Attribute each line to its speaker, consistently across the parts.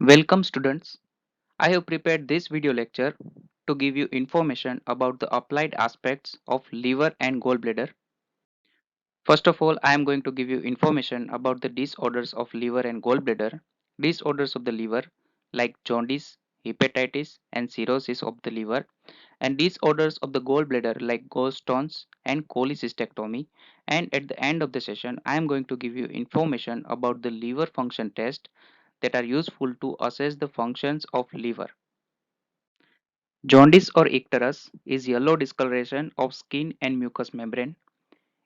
Speaker 1: Welcome students. I have prepared this video lecture to give you information about the applied aspects of liver and gallbladder. First of all, I am going to give you information about the disorders of liver and gallbladder. Disorders of the liver like jaundice, hepatitis and cirrhosis of the liver, and disorders of the gallbladder like gallstones and cholecystectomy. And at the end of the session, I am going to give you information about the liver function test that are useful to assess the functions of liver. Jaundice or icterus is yellow discoloration of skin and mucous membrane.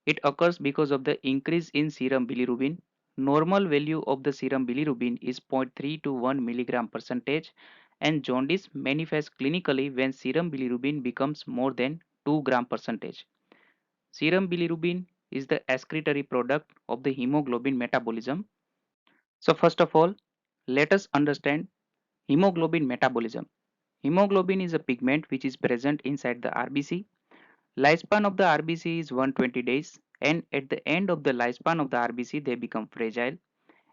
Speaker 1: It occurs because of the increase in serum bilirubin. Normal value of the serum bilirubin is 0.3 to 1 milligram percentage, and jaundice manifests clinically when serum bilirubin becomes more than 2 gram percentage. Serum bilirubin is the excretory product of the hemoglobin metabolism. So first of all, let us understand hemoglobin metabolism. Hemoglobin is a pigment which is present inside the RBC. Lifespan of the RBC is 120 days, and at the end of the lifespan of the RBC they become fragile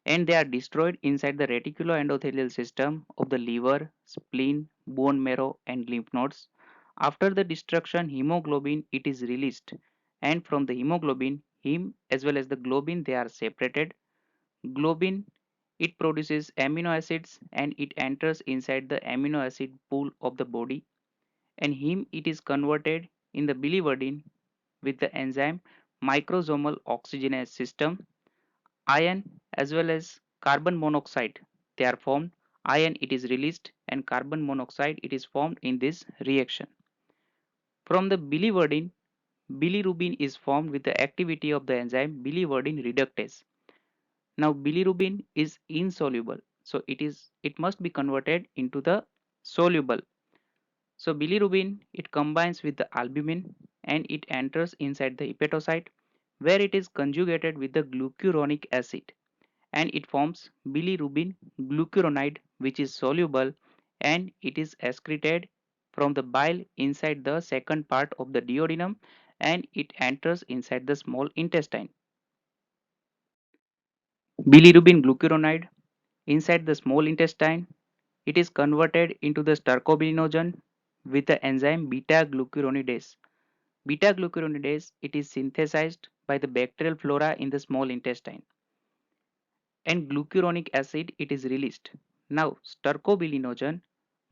Speaker 1: and they are destroyed inside the reticuloendothelial system of the liver, spleen, bone marrow and lymph nodes. After the destruction, hemoglobin it is released, and from the hemoglobin, heme as well as the globin they are separated. Globin it produces amino acids and it enters inside the amino acid pool of the body, and heme it is converted in the biliverdin with the enzyme microsomal oxygenase system. Iron as well as carbon monoxide they are formed. Iron it is released and carbon monoxide it is formed in this reaction. From the biliverdin, bilirubin is formed with the activity of the enzyme biliverdin reductase. Now bilirubin is insoluble, so it must be converted into the soluble. So bilirubin it combines with the albumin and it enters inside the hepatocyte where it is conjugated with the glucuronic acid and it forms bilirubin glucuronide which is soluble, and it is excreted from the bile inside the second part of the duodenum and it enters inside the small intestine. Bilirubin glucuronide inside the small intestine it is converted into the stercobilinogen with the enzyme beta glucuronidase. Beta glucuronidase it is synthesized by the bacterial flora in the small intestine, and glucuronic acid it is released. Now stercobilinogen,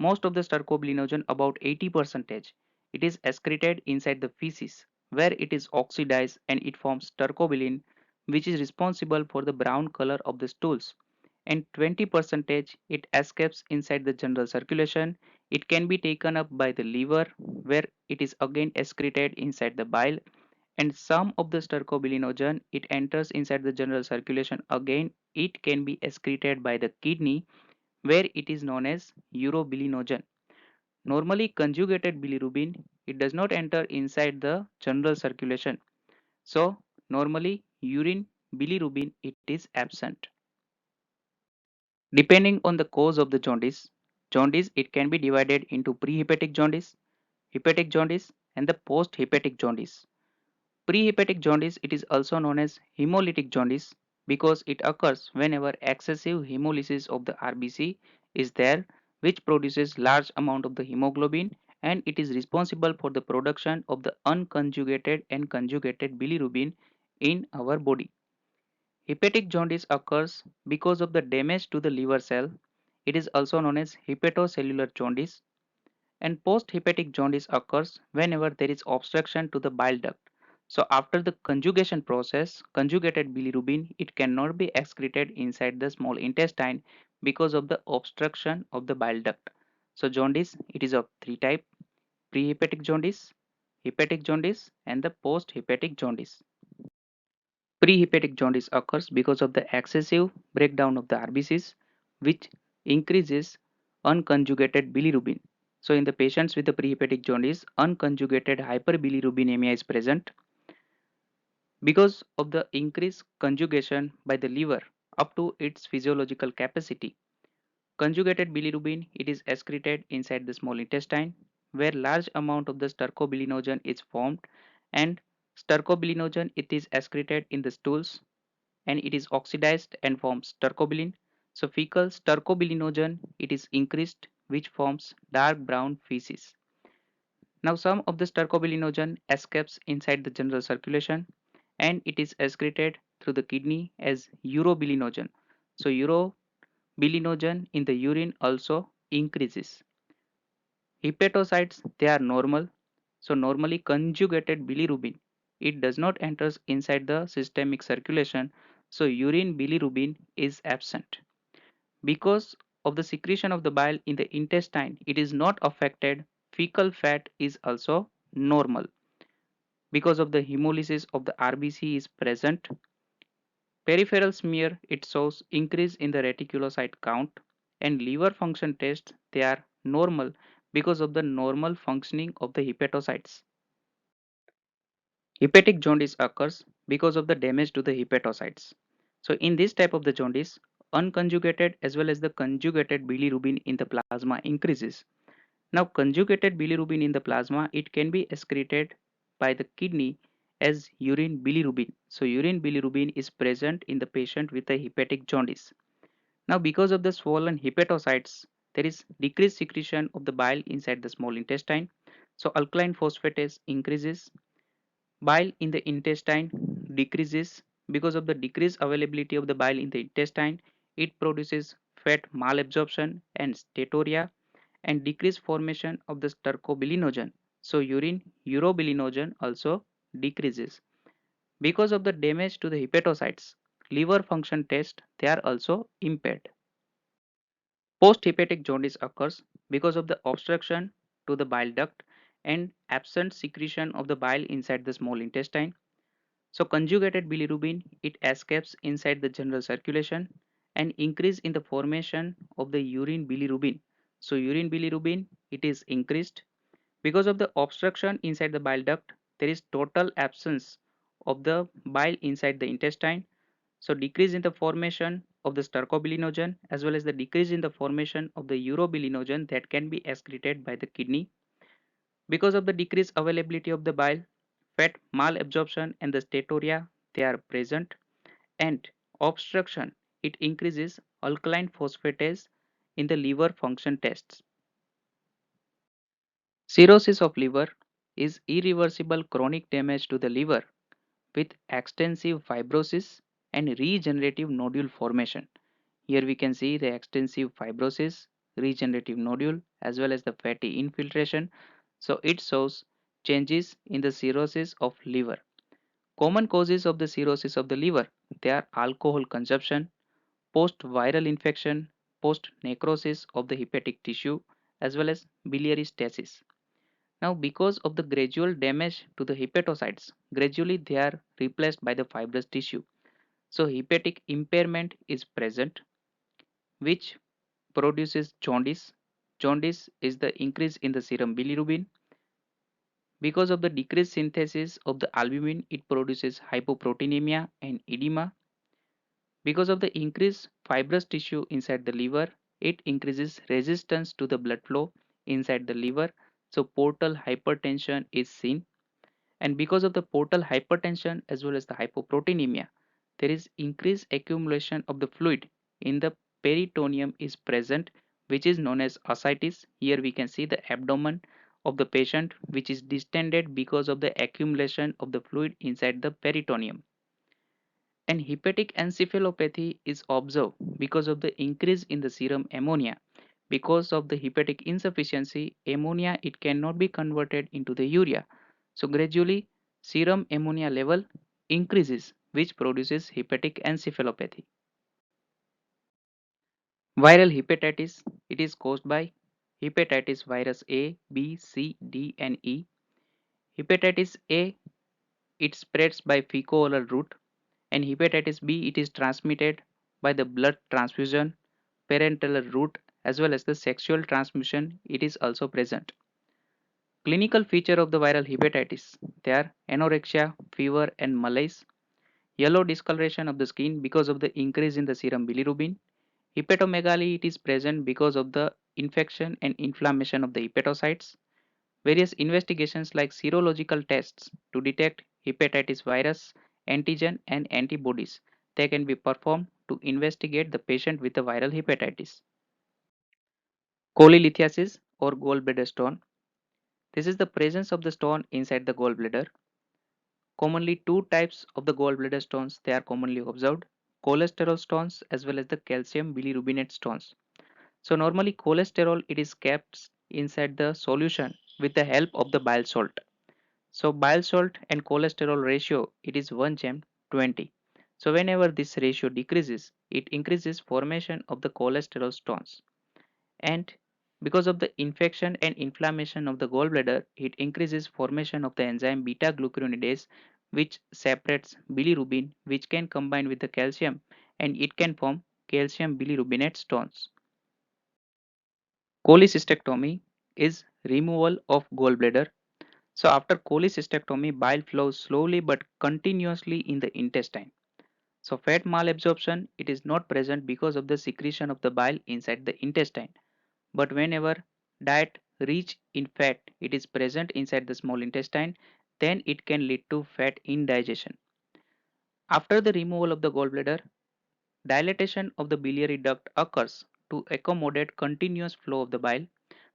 Speaker 1: most of the stercobilinogen about 80 percentage, it is excreted inside the feces where it is oxidized and it forms stercobilin which is responsible for the brown color of the stools, and 20 percentage it escapes inside the general circulation. It can be taken up by the liver where it is again excreted inside the bile, and some of the stercobilinogen it enters inside the general circulation again. It can be excreted by the kidney where it is known as urobilinogen. Normally conjugated bilirubin it does not enter inside the general circulation, so normally urine bilirubin it is absent. Depending on the cause of the jaundice it can be divided into prehepatic jaundice, hepatic jaundice and the post-hepatic jaundice. Prehepatic jaundice it is also known as hemolytic jaundice because it occurs whenever excessive hemolysis of the RBC is there, which produces large amount of the hemoglobin, and it is responsible for the production of the unconjugated and conjugated bilirubin in our body. Hepatic jaundice occurs because of the damage to the liver cell. It is also known as hepatocellular jaundice, and post-hepatic jaundice occurs whenever there is obstruction to the bile duct. So after the conjugation process, conjugated bilirubin, it cannot be excreted inside the small intestine because of the obstruction of the bile duct. So jaundice, it is of three types: prehepatic jaundice, hepatic jaundice, and the post-hepatic jaundice. Prehepatic jaundice occurs because of the excessive breakdown of the RBCs, which increases unconjugated bilirubin. So, in the patients with the prehepatic jaundice, unconjugated hyperbilirubinemia is present because of the increased conjugation by the liver up to its physiological capacity. Conjugated bilirubin it is excreted inside the small intestine where large amount of the stercobilinogen is formed, and stercobilinogen it is excreted in the stools and it is oxidized and forms stercobilin. So fecal stercobilinogen, it is increased, which forms dark brown feces. Now some of the stercobilinogen escapes inside the general circulation and it is excreted through the kidney as urobilinogen. So urobilinogen in the urine also increases. Hepatocytes, they are normal. So normally conjugated bilirubin, it does not enters inside the systemic circulation. So urine bilirubin is absent. Because of the secretion of the bile in the intestine, it is not affected. Fecal fat is also normal. Because of the hemolysis of the RBC is present. Peripheral smear, it shows increase in the reticulocyte count, and liver function tests, they are normal because of the normal functioning of the hepatocytes. Hepatic jaundice occurs because of the damage to the hepatocytes. So in this type of the jaundice, unconjugated as well as the conjugated bilirubin in the plasma increases. Now conjugated bilirubin in the plasma, it can be excreted by the kidney as urine bilirubin. So urine bilirubin is present in the patient with a hepatic jaundice. Now because of the swollen hepatocytes, there is decreased secretion of the bile inside the small intestine. So alkaline phosphatase increases. Bile in the intestine decreases. Because of the decreased availability of the bile in the intestine, it produces fat malabsorption and steatorrhea and decreased formation of the stercobilinogen. So urine urobilinogen also decreases. Because of the damage to the hepatocytes, liver function tests, they are also impaired. Post-hepatic jaundice occurs because of the obstruction to the bile duct and absent secretion of the bile inside the small intestine. So conjugated bilirubin, it escapes inside the general circulation and increase in the formation of the urine bilirubin. So urine bilirubin, it is increased. Because of the obstruction inside the bile duct, there is total absence of the bile inside the intestine. So decrease in the formation of the stercobilinogen as well as the decrease in the formation of the urobilinogen that can be excreted by the kidney. Because of the decreased availability of the bile, fat malabsorption and the steatorrhea, they are present, and obstruction, it increases alkaline phosphatase in the liver function tests. Cirrhosis of liver is irreversible chronic damage to the liver with extensive fibrosis and regenerative nodule formation. Here we can see the extensive fibrosis, regenerative nodule as well as the fatty infiltration. So it shows changes in the cirrhosis of liver. Common causes of the cirrhosis of the liver, they are alcohol consumption, post-viral infection, post-necrosis of the hepatic tissue as well as biliary stasis. Now because of the gradual damage to the hepatocytes, gradually they are replaced by the fibrous tissue. So hepatic impairment is present which produces jaundice. Jaundice is the increase in the serum bilirubin. Because of the decreased synthesis of the albumin, it produces hypoproteinemia and edema. Because of the increased fibrous tissue inside the liver, it increases resistance to the blood flow inside the liver. So portal hypertension is seen. And because of the portal hypertension as well as the hypoproteinemia, there is increased accumulation of the fluid in the peritoneum is present, which is known as ascites. Here we can see the abdomen of the patient which is distended because of the accumulation of the fluid inside the peritoneum. And hepatic encephalopathy is observed because of the increase in the serum ammonia. Because of the hepatic insufficiency, ammonia it cannot be converted into the urea. So gradually serum ammonia level increases which produces hepatic encephalopathy. Viral hepatitis, it is caused by hepatitis virus A, B, C, D and E. Hepatitis A, it spreads by fecal-oral route, and hepatitis B, it is transmitted by the blood transfusion, parenteral route as well as the sexual transmission, it is also present. Clinical feature of the viral hepatitis, they are anorexia, fever and malaise, yellow discoloration of the skin because of the increase in the serum bilirubin. Hepatomegaly, it is present because of the infection and inflammation of the hepatocytes. Various investigations like serological tests to detect hepatitis virus, antigen and antibodies, they can be performed to investigate the patient with a viral hepatitis. Cholelithiasis or gallbladder stone. This is the presence of the stone inside the gallbladder. Commonly two types of the gallbladder stones they are commonly observed, cholesterol stones as well as the calcium bilirubinate stones. So normally cholesterol it is kept inside the solution with the help of the bile salt. So bile salt and cholesterol ratio it is 1:20. So whenever this ratio decreases, it increases formation of the cholesterol stones. And because of the infection and inflammation of the gallbladder, it increases formation of the enzyme beta glucuronidase which separates bilirubin which can combine with the calcium and it can form calcium bilirubinate stones. Cholecystectomy is removal of gallbladder. So after cholecystectomy, bile flows slowly but continuously in the intestine. So fat malabsorption it is not present because of the secretion of the bile inside the intestine. But whenever diet rich in fat it is present inside the small intestine, then it can lead to fat indigestion. After the removal of the gallbladder, dilatation of the biliary duct occurs to accommodate continuous flow of the bile.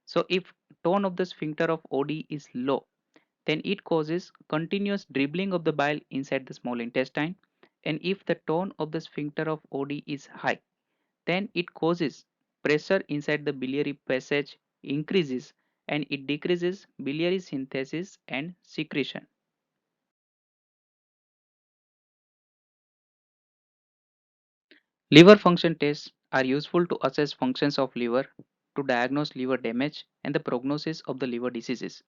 Speaker 1: So if tone of the sphincter of OD is low, then it causes continuous dribbling of the bile inside the small intestine. And if the tone of the sphincter of OD is high, then it causes pressure inside the biliary passage increases and it decreases biliary synthesis and secretion. Liver function tests are useful to assess functions of liver, to diagnose liver damage and the prognosis of the liver diseases.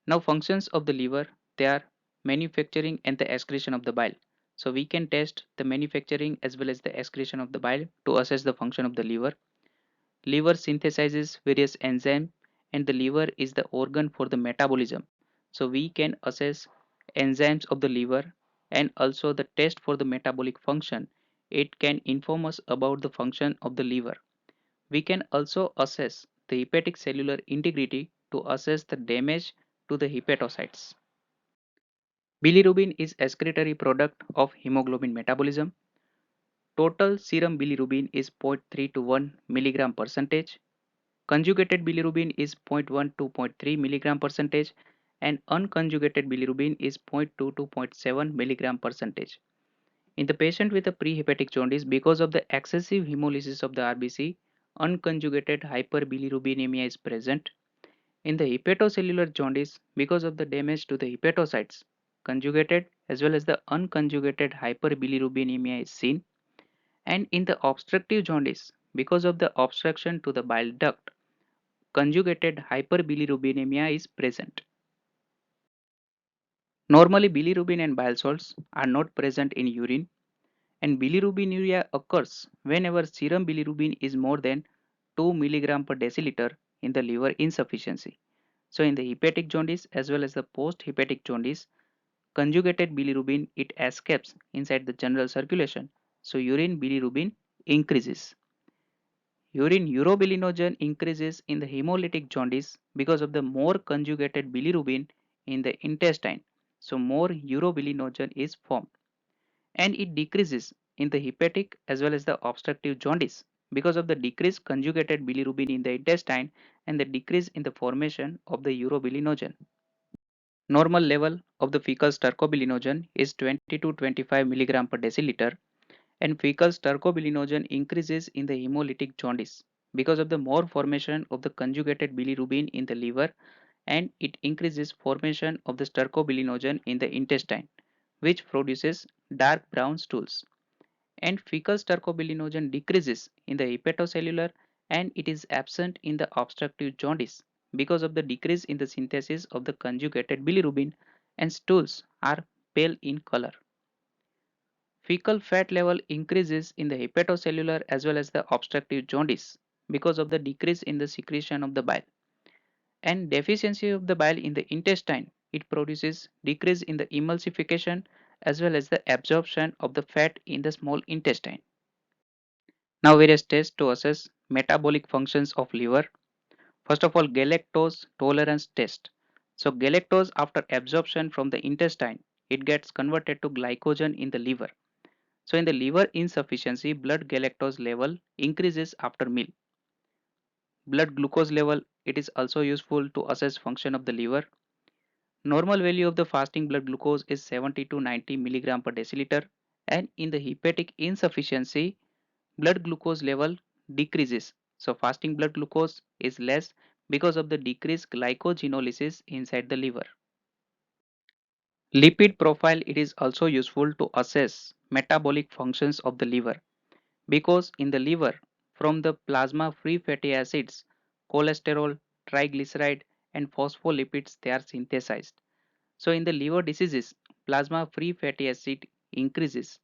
Speaker 1: Now functions of the liver they are manufacturing and the excretion of the bile. So we can test the manufacturing as well as the excretion of the bile to assess the function of the liver. Liver synthesizes various enzymes and the liver is the organ for the metabolism. So we can assess enzymes of the liver and also the test for the metabolic function. It can inform us about the function of the liver. We can also assess the hepatic cellular integrity to assess the damage to the hepatocytes. Bilirubin is excretory product of hemoglobin metabolism. Total serum bilirubin is 0.3 to 1 milligram percentage. Conjugated bilirubin is 0.1 to 0.3 milligram percentage and unconjugated bilirubin is 0.2 to 0.7 milligram percentage. In the patient with a prehepatic jaundice, because of the excessive hemolysis of the RBC, unconjugated hyperbilirubinemia is present. In the hepatocellular jaundice, because of the damage to the hepatocytes, conjugated as well as the unconjugated hyperbilirubinemia is seen. And in the obstructive jaundice, because of the obstruction to the bile duct, conjugated hyperbilirubinemia is present. Normally, bilirubin and bile salts are not present in urine, and bilirubinuria occurs whenever serum bilirubin is more than 2 mg per deciliter in the liver insufficiency. So, in the hepatic jaundice as well as the post-hepatic jaundice, conjugated bilirubin it escapes inside the general circulation. So, urine bilirubin increases. Urine urobilinogen increases in the hemolytic jaundice because of the more conjugated bilirubin in the intestine. So more urobilinogen is formed and it decreases in the hepatic as well as the obstructive jaundice because of the decreased conjugated bilirubin in the intestine and the decrease in the formation of the urobilinogen. Normal level of the fecal stercobilinogen is 20 to 25 mg per deciliter and fecal stercobilinogen increases in the hemolytic jaundice because of the more formation of the conjugated bilirubin in the liver and it increases formation of the stercobilinogen in the intestine which produces dark brown stools and fecal stercobilinogen decreases in the hepatocellular and it is absent in the obstructive jaundice because of the decrease in the synthesis of the conjugated bilirubin and stools are pale in color. Fecal fat level increases in the hepatocellular as well as the obstructive jaundice because of the decrease in the secretion of the bile. And deficiency of the bile in the intestine, it produces decrease in the emulsification as well as the absorption of the fat in the small intestine. Now various tests to assess metabolic functions of liver. First of all, galactose tolerance test. So galactose after absorption from the intestine, it gets converted to glycogen in the liver. So in the liver insufficiency, blood galactose level increases after meal. Blood glucose level, it is also useful to assess function of the liver. Normal value of the fasting blood glucose is 70 to 90 milligram per deciliter, and in the hepatic insufficiency, blood glucose level decreases. So fasting blood glucose is less because of the decreased glycogenolysis inside the liver. Lipid profile, it is also useful to assess metabolic functions of the liver because in the liver from the plasma free fatty acids, cholesterol, triglyceride and phospholipids they are synthesized. So in the liver diseases, plasma free fatty acid increases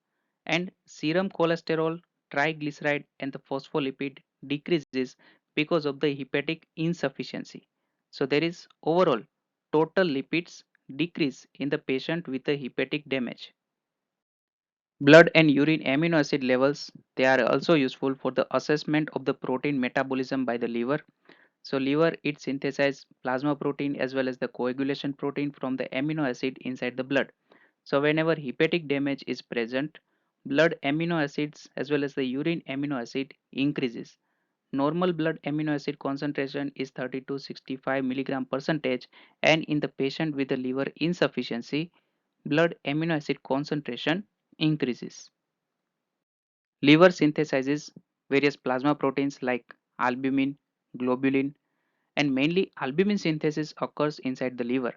Speaker 1: and serum cholesterol, triglyceride and the phospholipid decreases because of the hepatic insufficiency. So there is overall total lipids decrease in the patient with the hepatic damage. Blood and urine amino acid levels they are also useful for the assessment of the protein metabolism by the liver. So liver it synthesizes plasma protein as well as the coagulation protein from the amino acid inside the blood. So whenever hepatic damage is present, blood amino acids as well as the urine amino acid increases. Normal blood amino acid concentration is 30 to 65 milligram percentage, and in the patient with the liver insufficiency, blood amino acid concentration increases. Liver synthesizes various plasma proteins like albumin, globulin, and mainly albumin synthesis occurs inside the liver.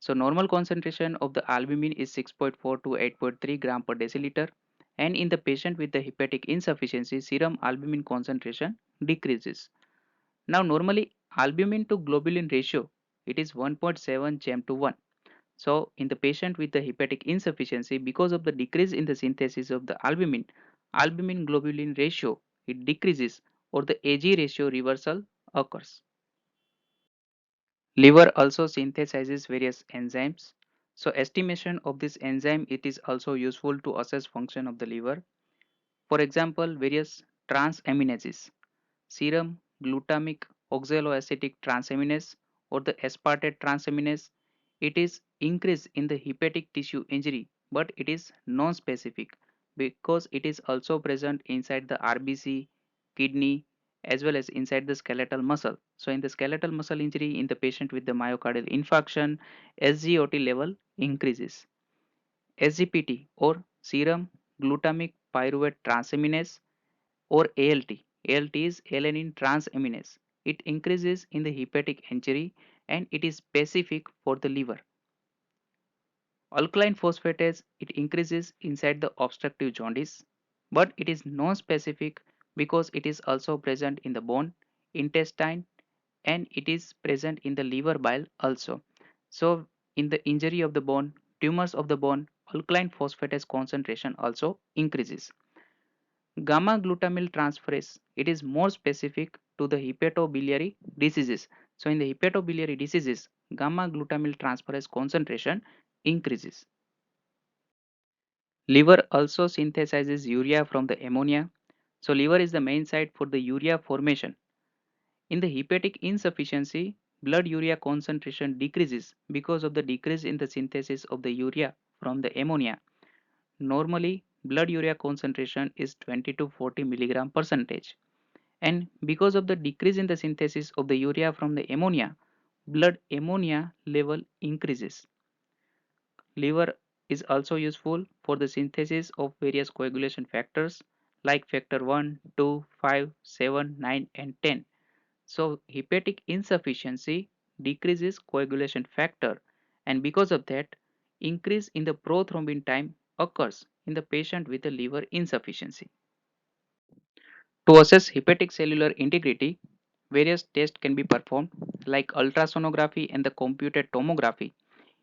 Speaker 1: So normal concentration of the albumin is 6.4 to 8.3 gram per deciliter, and in the patient with the hepatic insufficiency, serum albumin concentration decreases. Now normally albumin to globulin ratio it is 1.7 gem to 1. So in the patient with the hepatic insufficiency, because of the decrease in the synthesis of the albumin, albumin globulin ratio it decreases or the AG ratio reversal occurs. Liver also synthesizes various enzymes. So estimation of this enzyme it is also useful to assess function of the liver. For example, various transaminases, serum glutamic oxaloacetic transaminase or the aspartate transaminase, it is increased in the hepatic tissue injury, but it is non-specific because it is also present inside the RBC, kidney, as well as inside the skeletal muscle. So in the skeletal muscle injury in the patient with the myocardial infarction, SGOT level increases. SGPT or serum glutamic pyruvate transaminase or ALT. ALT is alanine transaminase. It increases in the hepatic injury and it is specific for the liver. Alkaline phosphatase it increases inside the obstructive jaundice, but it is non-specific because it is also present in the bone, intestine, and it is present in the liver bile also. So in the injury of the bone, tumors of the bone, alkaline phosphatase concentration also increases. Gamma glutamyl transferase, it is more specific to the hepatobiliary diseases. So in the hepatobiliary diseases, gamma glutamyl transferase concentration increases. Liver also synthesizes urea from the ammonia. So liver is the main site for the urea formation. In the hepatic insufficiency, blood urea concentration decreases because of the decrease in the synthesis of the urea from the ammonia. Normally, blood urea concentration is 20 to 40 milligram percentage. And because of the decrease in the synthesis of the urea from the ammonia, blood ammonia level increases. Liver is also useful for the synthesis of various coagulation factors like factor 1, 2, 5, 7, 9 and 10. So hepatic insufficiency decreases coagulation factor and because of that increase in the prothrombin time occurs in the patient with a liver insufficiency. To assess hepatic cellular integrity, various tests can be performed like ultrasonography and the computed tomography.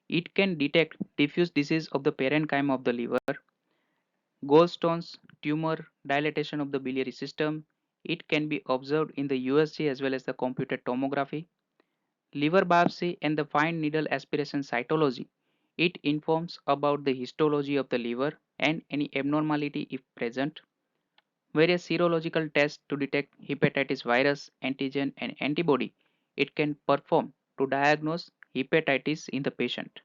Speaker 1: It can detect diffuse disease of the parenchyma of the liver, gallstones, tumor, dilatation of the biliary system. It can be observed in the USG as well as the computed tomography. Liver biopsy and the fine needle aspiration cytology. It informs about the histology of the liver and any abnormality if present. Various serological tests to detect hepatitis virus, antigen and antibody it can perform to diagnose hepatitis in the patient.